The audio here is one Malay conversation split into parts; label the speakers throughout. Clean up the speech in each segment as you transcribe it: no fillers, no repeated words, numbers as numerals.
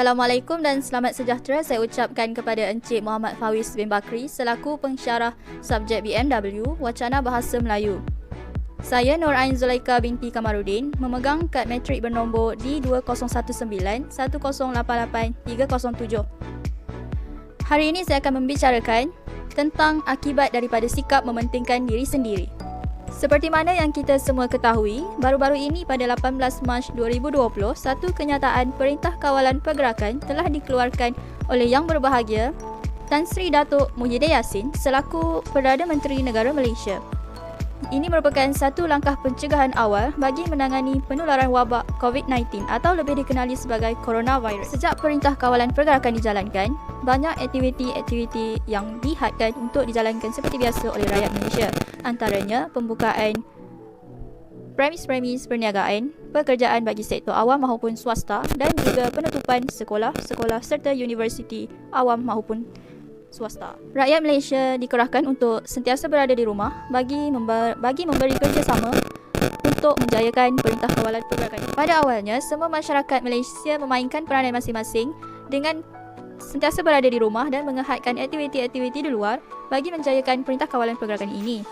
Speaker 1: Assalamualaikum dan selamat sejahtera saya ucapkan kepada Encik Muhammad Fawis bin Bakri selaku pensyarah subjek BMW Wacana Bahasa Melayu. Saya Nur Ain Zulaika binti Kamarudin memegang kad matrik bernombor D2019-1088-307. Hari ini saya akan membicarakan tentang akibat daripada sikap mementingkan diri sendiri. Seperti mana yang kita semua ketahui, baru-baru ini pada 18 Mac 2020, satu kenyataan Perintah Kawalan Pergerakan telah dikeluarkan oleh Yang Berbahagia Tan Sri Datuk Muhyiddin Yassin selaku Perdana Menteri Negara Malaysia. Ini merupakan satu langkah pencegahan awal bagi menangani penularan wabak COVID-19 atau lebih dikenali sebagai coronavirus. Sejak Perintah Kawalan Pergerakan dijalankan, banyak aktiviti-aktiviti yang dihadkan untuk dijalankan seperti biasa oleh rakyat Malaysia. Antaranya pembukaan premis-premis perniagaan, pekerjaan bagi sektor awam maupun swasta dan juga penutupan sekolah-sekolah serta universiti awam maupun swasta. Rakyat Malaysia dikerahkan untuk sentiasa berada di rumah bagi memberi kerjasama untuk menjayakan Perintah Kawalan Pergerakan. Pada awalnya, semua masyarakat Malaysia memainkan peranan masing-masing dengan sentiasa berada di rumah dan menghadkan aktiviti-aktiviti di luar bagi menjayakan Perintah Kawalan Pergerakan ini.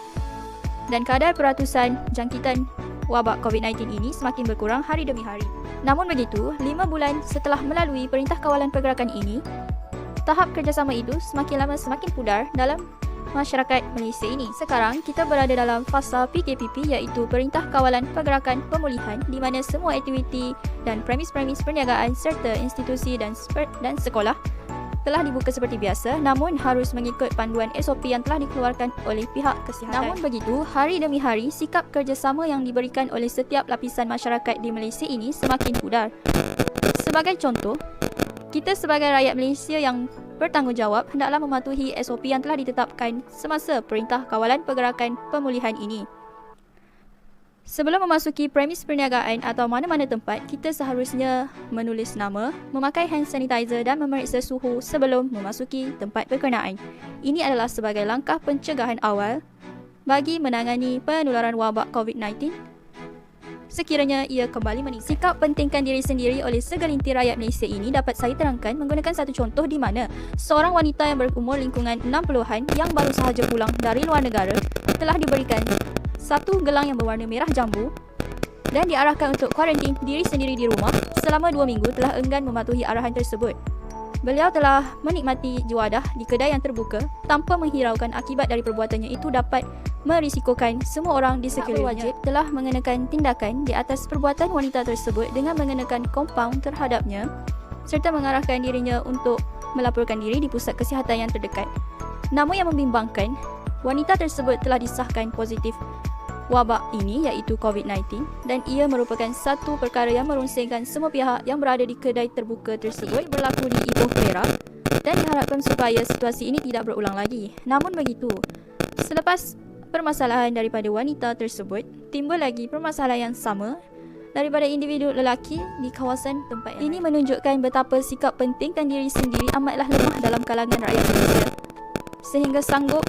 Speaker 1: Dan kadar peratusan jangkitan wabak COVID-19 ini semakin berkurang hari demi hari. Namun begitu, 5 bulan setelah melalui Perintah Kawalan Pergerakan ini, tahap kerjasama itu semakin lama semakin pudar dalam masyarakat Malaysia ini. Sekarang kita berada dalam fasa PKPP iaitu Perintah Kawalan Pergerakan Pemulihan di mana semua aktiviti dan premis-premis perniagaan serta institusi dan sekolah telah dibuka seperti biasa namun harus mengikut panduan SOP yang telah dikeluarkan oleh pihak kesihatan. Namun begitu, hari demi hari sikap kerjasama yang diberikan oleh setiap lapisan masyarakat di Malaysia ini semakin pudar. Sebagai contoh, kita sebagai rakyat Malaysia yang bertanggungjawab hendaklah mematuhi SOP yang telah ditetapkan semasa Perintah Kawalan Pergerakan Pemulihan ini. Sebelum memasuki premis perniagaan atau mana-mana tempat, kita seharusnya menulis nama, memakai hand sanitizer dan memeriksa suhu sebelum memasuki tempat berkenaan. Ini adalah sebagai langkah pencegahan awal bagi menangani penularan wabak COVID-19 sekiranya ia kembali meningkat. Sikap pentingkan diri sendiri oleh segelintir rakyat Malaysia ini dapat saya terangkan menggunakan satu contoh di mana seorang wanita yang berumur lingkungan 60-an yang baru sahaja pulang dari luar negara telah diberikan satu gelang yang berwarna merah jambu dan diarahkan untuk kuarantin diri sendiri di rumah selama 2 minggu telah enggan mematuhi arahan tersebut. Beliau telah menikmati juadah di kedai yang terbuka tanpa menghiraukan akibat dari perbuatannya itu dapat merisikokan semua orang di sekelilingnya. Wajib telah mengenakan tindakan di atas perbuatan wanita tersebut dengan mengenakan kompaun terhadapnya serta mengarahkan dirinya untuk melaporkan diri di pusat kesihatan yang terdekat. Namun yang membimbangkan, wanita tersebut telah disahkan positif wabak ini iaitu COVID-19 dan ia merupakan satu perkara yang merunsingkan semua pihak yang berada di kedai terbuka tersebut. Berlaku di Ipoh Perak dan diharapkan supaya situasi ini tidak berulang lagi. Namun begitu, selepas permasalahan daripada wanita tersebut, timbul lagi permasalahan yang sama daripada individu lelaki di kawasan tempat ini. Menunjukkan betapa sikap pentingkan diri sendiri amatlah lemah dalam kalangan rakyat Malaysia sehingga sanggup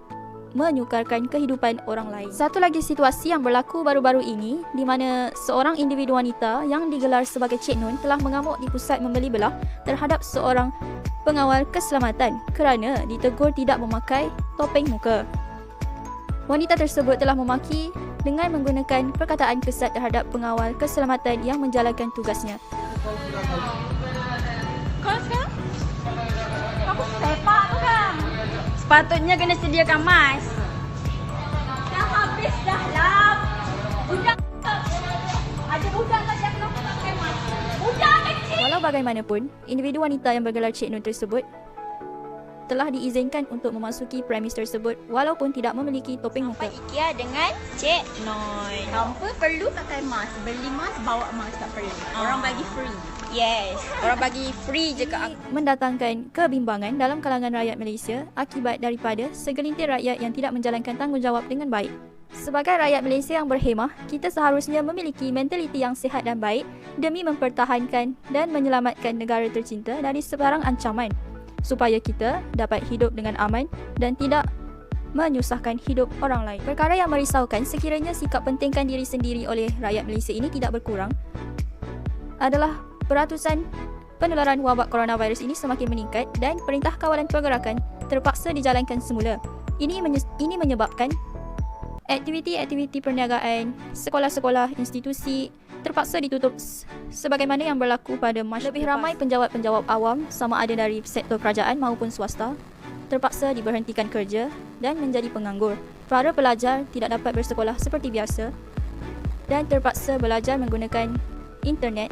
Speaker 1: menyukarkan kehidupan orang lain. Satu lagi situasi yang berlaku baru-baru ini di mana seorang individu wanita yang digelar sebagai Cik Nun telah mengamuk di pusat membeli belah terhadap seorang pengawal keselamatan kerana ditegur tidak memakai topeng muka. Wanita tersebut telah memaki dengan menggunakan perkataan kesat terhadap pengawal keselamatan yang menjalankan tugasnya.
Speaker 2: Kau sekarang? Aku sepak tu kan? Sepatutnya kena sediakan mas. Dah habis dah lah. Budak. Ada budak lagi yang nak pakai mas. Budak kecil.
Speaker 1: Walau bagaimanapun, individu wanita yang bergelar Cik Nun tersebut telah diizinkan untuk memasuki premis tersebut walaupun tidak memiliki topeng muka.
Speaker 2: IKEA dengan Cik Nun. Tanpa perlu pakai mask. Beli mask, bawa mask tak perlu. Orang bagi free. Yes, orang bagi free je kat aku.
Speaker 1: Mendatangkan kebimbangan dalam kalangan rakyat Malaysia akibat daripada segelintir rakyat yang tidak menjalankan tanggungjawab dengan baik. Sebagai rakyat Malaysia yang berhemah, kita seharusnya memiliki mentaliti yang sihat dan baik demi mempertahankan dan menyelamatkan negara tercinta dari sebarang ancaman supaya kita dapat hidup dengan aman dan tidak menyusahkan hidup orang lain. Perkara yang merisaukan sekiranya sikap pentingkan diri sendiri oleh rakyat Malaysia ini tidak berkurang adalah peratusan penularan wabak coronavirus ini semakin meningkat dan Perintah Kawalan Pergerakan terpaksa dijalankan semula. Ini menyebabkan aktiviti-aktiviti perniagaan, sekolah-sekolah, institusi terpaksa ditutup sebagaimana yang berlaku pada Mac. Lebih ramai penjawat-penjawat awam sama ada dari sektor kerajaan maupun swasta terpaksa diberhentikan kerja dan menjadi penganggur. Para pelajar tidak dapat bersekolah seperti biasa dan terpaksa belajar menggunakan internet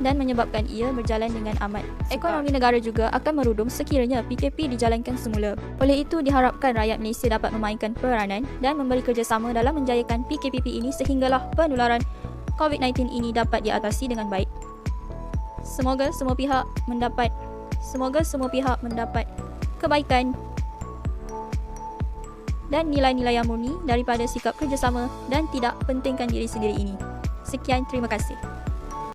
Speaker 1: dan menyebabkan ia berjalan dengan amat sukar. Ekonomi negara juga akan merudum sekiranya PKP dijalankan semula. Oleh itu, diharapkan rakyat Malaysia dapat memainkan peranan dan memberi kerjasama dalam menjayakan PKPP ini sehinggalah penularan COVID-19 ini dapat diatasi dengan baik. Semoga semua pihak mendapat kebaikan dan nilai-nilai yang murni daripada sikap kerjasama dan tidak pentingkan diri sendiri ini. Sekian, terima kasih.